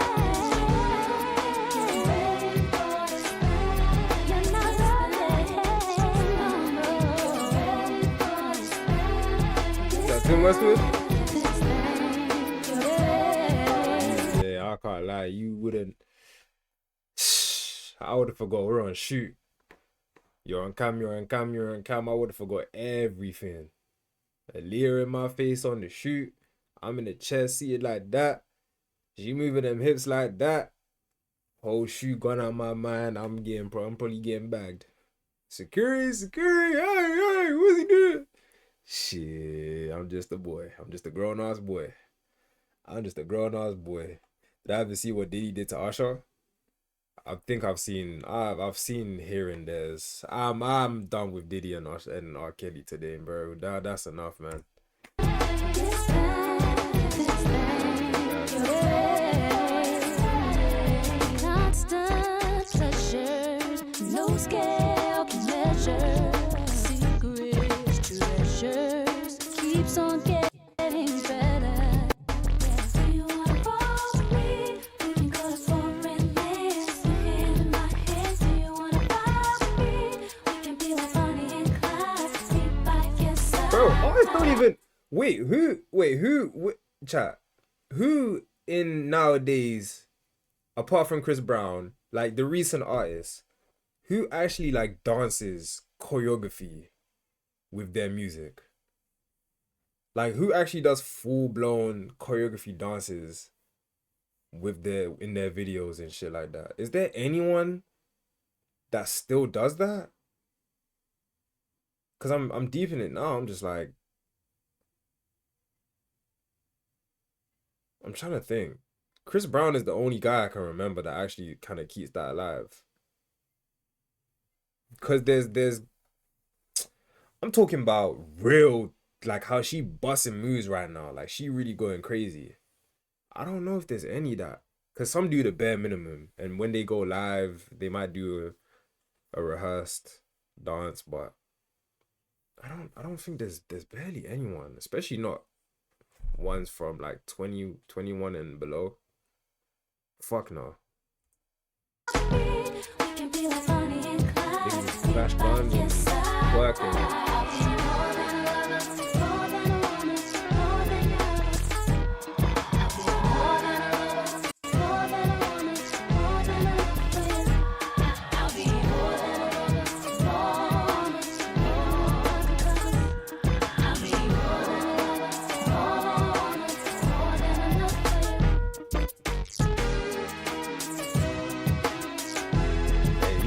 Speaker 5: You're ready for this thing. You're not ready.
Speaker 1: Is that Tim Westwood? Yeah, I can't lie. You wouldn't. I would have forgot. We're on shoot. You're on cam. I would have forgot everything. A leer in my face on the shoot. I'm in the chair seated like that. She moving them hips like that. Whole shoot gone out my mind. I'm probably getting bagged. Security. Hey, what's he doing? Shit, I'm just a boy. I'm just a grown-ass boy. Did I ever see what Diddy did to Usher? I think I've seen here and there's. I'm done with Diddy and Usher and R. Kelly today, bro. That's enough, man.
Speaker 5: Constant pleasures, no scale can measure. Secrets, treasures, keeps on getting better. Do you wanna roll with me? We can go to foreign lands. Your hand in my hand. Do you wanna ride with me? We can be like Bonnie and Clyde. Be by your side.
Speaker 1: Bro, artists don't even chat. Who in nowadays, apart from Chris Brown, like the recent artists, who actually like dances choreography with their music? Like who actually does full-blown choreography dances with in their videos and shit like that? Is there anyone that still does that? Cause I'm deep in it now. I'm just like, I'm trying to think. Chris Brown is the only guy I can remember that actually kind of keeps that alive. Cause there's I'm talking about real, like how she busting moves right now. Like she really going crazy. I don't know if there's any that, cause some do the bare minimum, and when they go live, they might do a rehearsed dance, but I don't think there's barely anyone, especially not ones from like 20, 21 and below. Fuck no. Flash guns and working.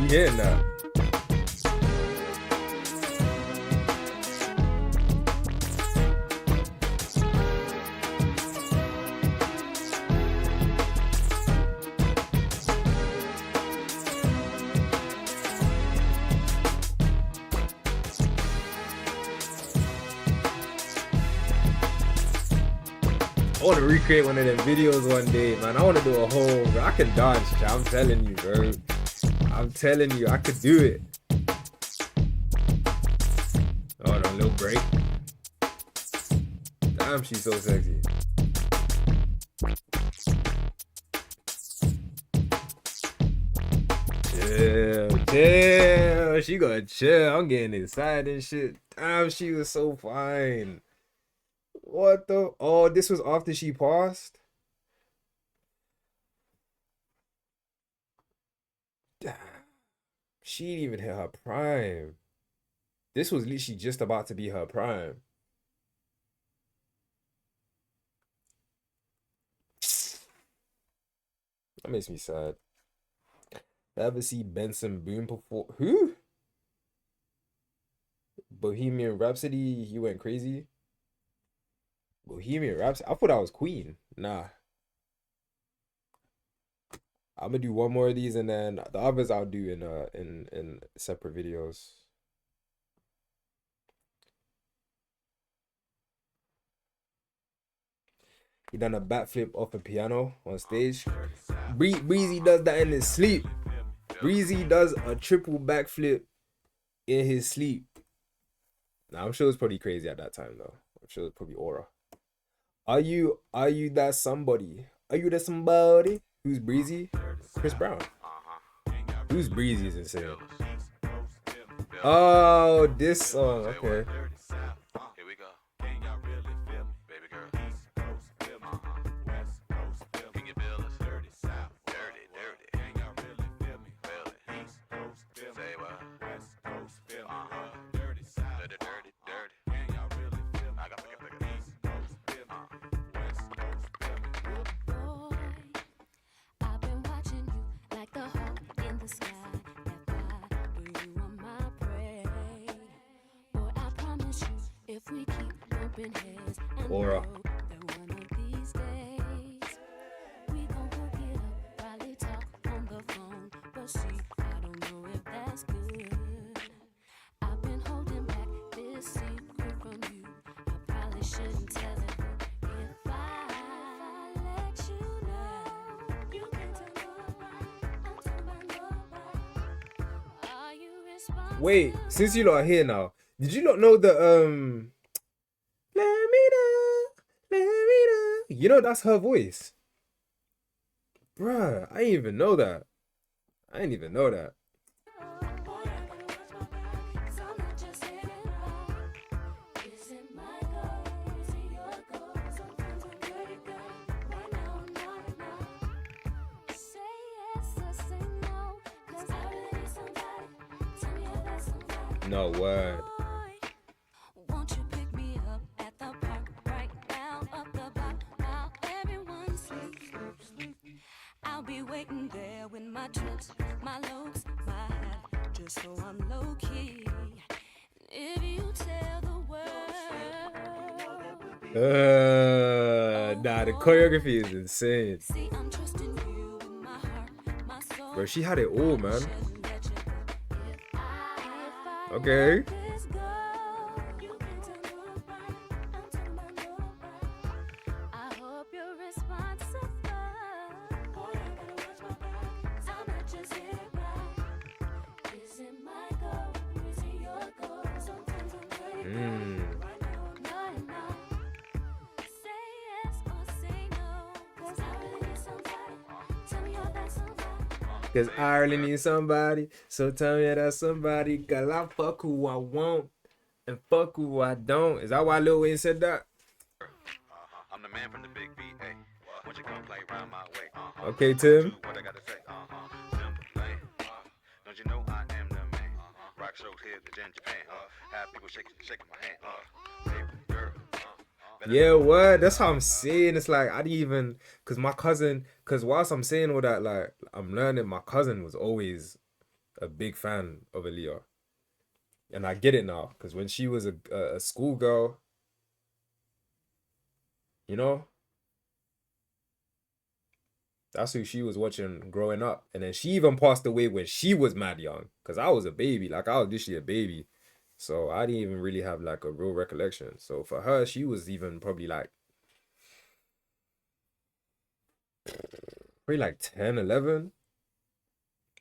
Speaker 1: Getting that. I want to recreate one of them videos one day, man. I want to do a whole. I can dance, chat. I'm telling you, bro. I'm telling you, I could do it. Hold on, a little break. Damn, she's so sexy. Chill. She gonna chill. I'm getting inside and shit. Damn, she was so fine. What the? Oh, this was after she passed? Damn. She didn't even hit her prime. This was literally just about to be her prime. That makes me sad. Ever see Benson Boone perform? Who? Bohemian Rhapsody. He went crazy. Bohemian Rhapsody. I thought I was Queen. Nah. I'm gonna do one more of these, and then the others I'll do in separate videos. He done a backflip off a piano on stage. Breezy does that in his sleep. Breezy does a triple backflip in his sleep. Now I'm sure it's pretty crazy at that time though. I'm sure it's probably aura. Are you that somebody? Are you that somebody? Who's Breezy? Chris Brown. Who's Breezy is insane. Oh, this song. Okay. Aura. Wait, since you lot are here now, did you not know the let me know, let me know. You know that's her voice. Bruh, I didn't even know that. I didn't even know that. No word.
Speaker 5: I'll be waiting there with my trips, my looks, my hat, just so I'm low key. If you tell the world,
Speaker 1: Nah, the choreography is insane. Bro, she had it all, man. Okay. Cause I really need somebody, so tell me that somebody. Cause I fuck who I want and fuck who I don't. Is that why Lil Wayne said that?
Speaker 13: I'm the man from the big V. Hey, won't you come play round my way?
Speaker 1: Okay, Tim.
Speaker 13: What I gotta say? Don't you know I am the man? Rock shows here in Japan. Have people shaking my hand. Baby girl.
Speaker 1: Yeah, what? That's how I'm saying. It's like I didn't even, cause my cousin, cause whilst I'm saying all that, like I'm learning, my cousin was always a big fan of AALIYAH, and I get it now, cause when she was a schoolgirl, you know, that's who she was watching growing up, and then she even passed away when she was mad young, cause I was a baby, like I was literally a baby. So I didn't even really have like a real recollection. So for her, she was even probably like 10, 11.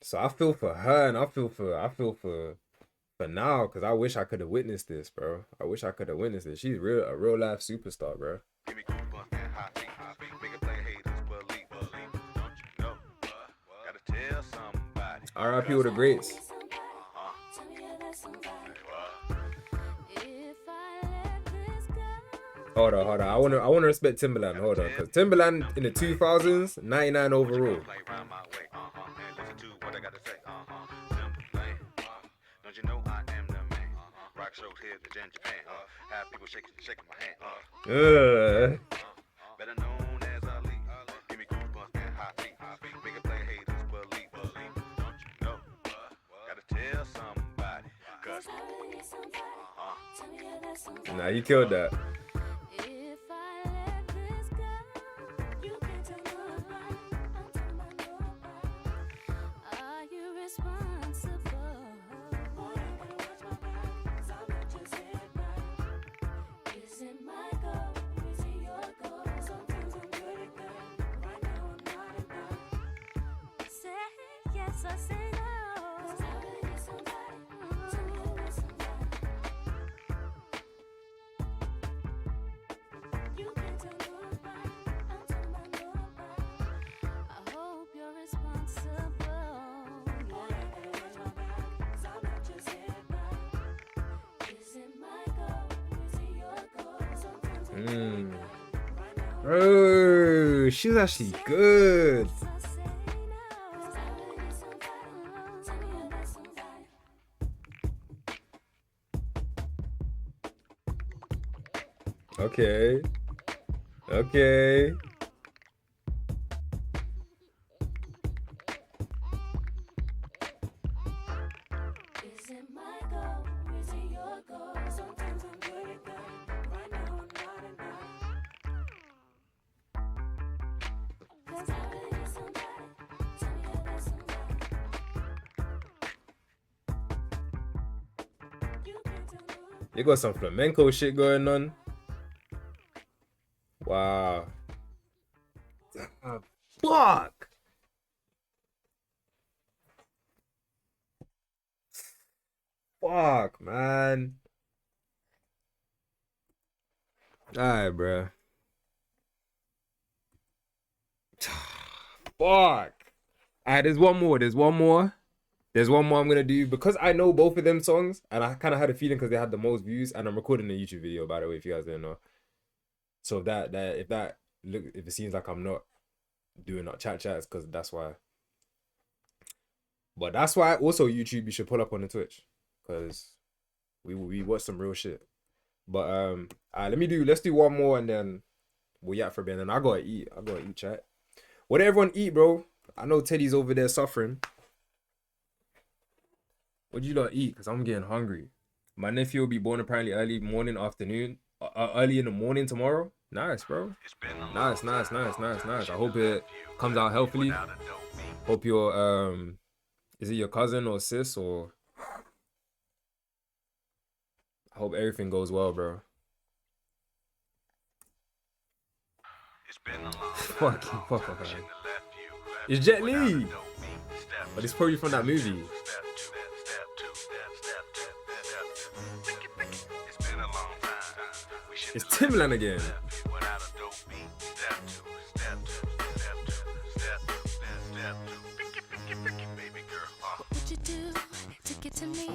Speaker 1: So I feel for her, and I feel for For now, because I wish I could have witnessed this, bro. I wish I could have witnessed this. She's a real life superstar, bro.
Speaker 13: Give me goosebumps and hot feet. Make it play haters, believe. Don't you know? Gotta tell somebody.
Speaker 1: R.I.P. with the greats. Hold on. I wanna respect Timberland. Hold on, because Timberland in the 2000s, 99 overall.
Speaker 13: Don't you know I am the man? Rock shows here in Japan. Have people shaking my hand. Better known as Ali. Give me goosebumps and hot feet. Make it play haters, believe. Don't you know? Gotta tell somebody. Cause
Speaker 1: Nah, he killed that. Bro, she's actually good. Okay. You got some flamenco shit going on. Wow. Fuck. Fuck, man. Alright, bro. Fuck. Alright, there's one more I'm gonna do because I know both of them songs, and I kind of had a feeling because they had the most views, and I'm recording a YouTube video, by the way, if you guys didn't know. So if it seems like I'm not doing not chat chats, because that's why. But that's why also YouTube, you should pull up on the Twitch, because we watch some real shit. But let's do one more, and then we'll yak for a bit, and I gotta eat chat. What did everyone eat, bro? I know Teddy's over there suffering. What you lot eat? Because I'm getting hungry. My nephew will be born apparently early in the morning tomorrow. Nice, bro. Nice. I hope it comes out healthily. Hope your is it your cousin or sis or? I hope everything goes well, bro. Fuck. It's Jet Li. But it's probably from that movie. It's Timberland again.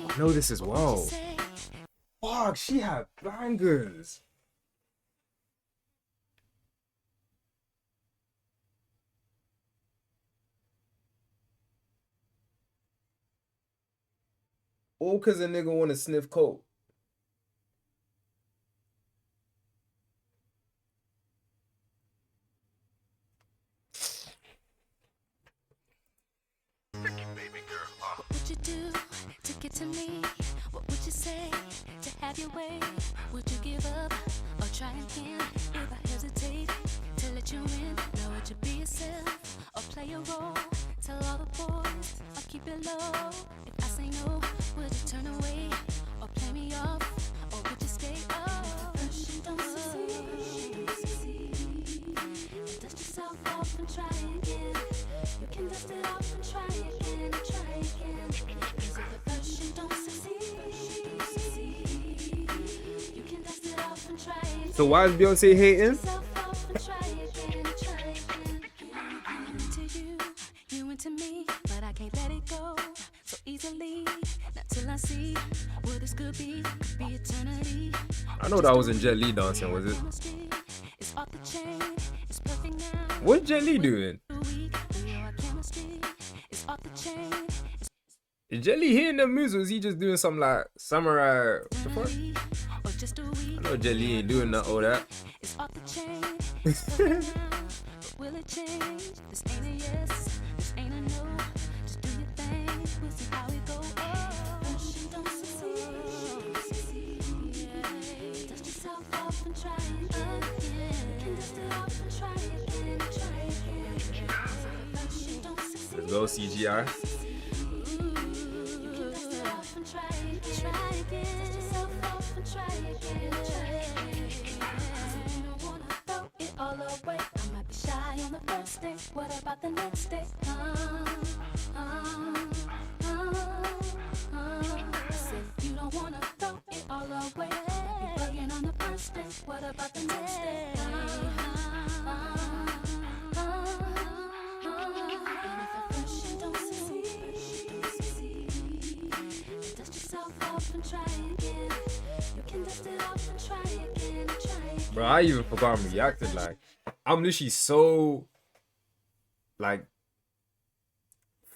Speaker 1: I know this as well. Fuck, she had bangers. All cause a nigga wanna sniff coke.
Speaker 5: To me, what would you say to have your way? Would you give up or try again? If I hesitate to let you in, now would you be yourself or play a role? Tell all the boys or keep it low. If I say no, would you turn away or play me off? Or would you stay? Oh, first you don't succeed. Dust yourself off and try again. You can dust it off and try again. Cause if at first you don't succeed,
Speaker 1: So why is Beyonce hating?
Speaker 5: You into me, but I can't let it go so easily. Not till I see what this could be eternity.
Speaker 1: I know that wasn't Jet Li dancing, was it?
Speaker 5: It's off the chain, it's perfect now.
Speaker 1: What's Jet Li doing?
Speaker 5: It's off the chain.
Speaker 1: Is Jet Li hitting them moves, or is he just doing some like samurai? What the fuck? I know Jet Li ain't doing all that.
Speaker 5: It's off the chain. It's perfect now. Will it change? This ain't a yes, this ain't a no. Just do your thing, we'll see how it goes. Don't succeed. Dust yourself off and try again. Dust it off and try again. Don't succeed.
Speaker 1: Let's go CGI.
Speaker 5: Dust it off and try again. Dust yourself off and try again. You don't wanna throw it all away. I might be shy on the first day. What about the next day? I said you don't wanna throw it all away. You bugging on the first day. What about the next day? And if at first you don't succeed, dust yourself off and try again. You can dust it off and try again.
Speaker 1: Bro, I even forgot I'm reacting. Like, I'm literally so like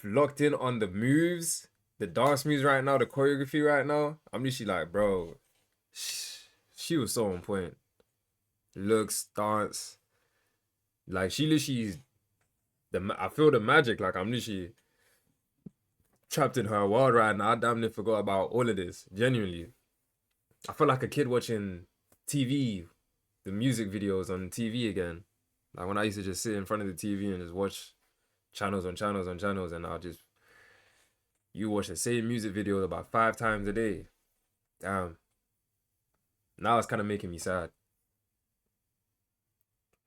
Speaker 1: locked in on the moves, the dance moves right now, the choreography right now. I'm literally like, bro, she was so on point. Looks, dance, like she literally, I feel the magic. Like I'm literally trapped in her world right now. I damn near forgot about all of this. Genuinely, I feel like a kid watching TV, the music videos on TV again. Like when I used to just sit in front of the TV and just watch channels on channels on channels, and you watch the same music video about 5 times a day. Damn. Now it's kind of making me sad.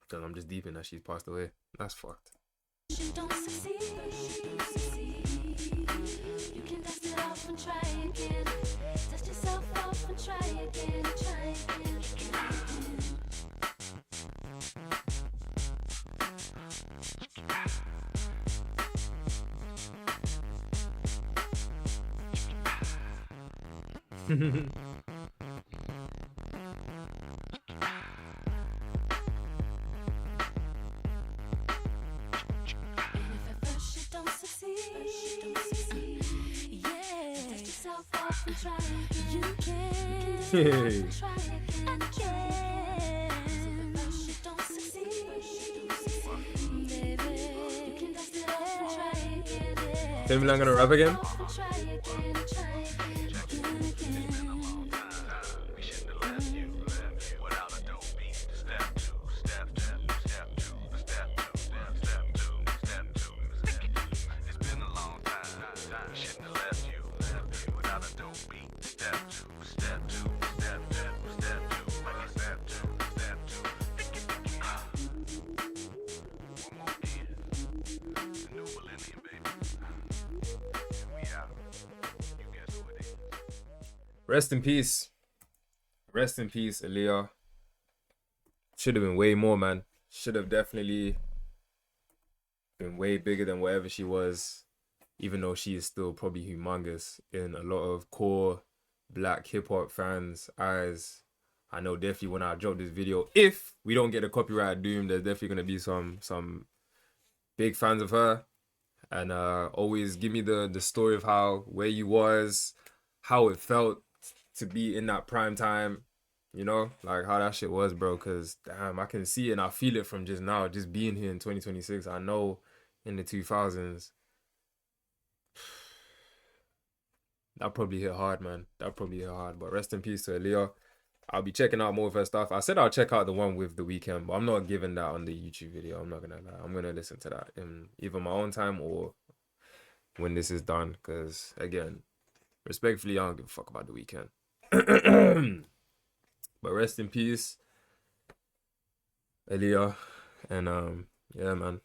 Speaker 1: Because I'm just deep in that she's passed away. That's fucked.
Speaker 5: Don't succeed. You can dust it off and try again. Dust yourself off and try again. Try again.
Speaker 1: Hey. Tell me I'm gonna rap again. Rest in peace. Rest in peace, AALIYAH. Should have been way more, man. Should have definitely been way bigger than whatever she was, even though she is still probably humongous in a lot of core black hip-hop fans' eyes. I know definitely when I drop this video, if we don't get a copyright doom, there's definitely going to be some big fans of her. And always give me the story of where you was, how it felt to be in that prime time, you know, like how that shit was, bro. Because damn, I can see it and I feel it from just now, just being here in 2026. I know in the 2000s, that probably hit hard, man. That probably hit hard. But rest in peace to AALIYAH. I'll be checking out more of her stuff. I said I'll check out the one with The Weeknd, but I'm not giving that on the YouTube video. I'm not gonna lie. I'm gonna listen to that in either my own time or when this is done. Because again, respectfully, I don't give a fuck about The Weeknd. But rest in peace, AALIYAH. And yeah, man.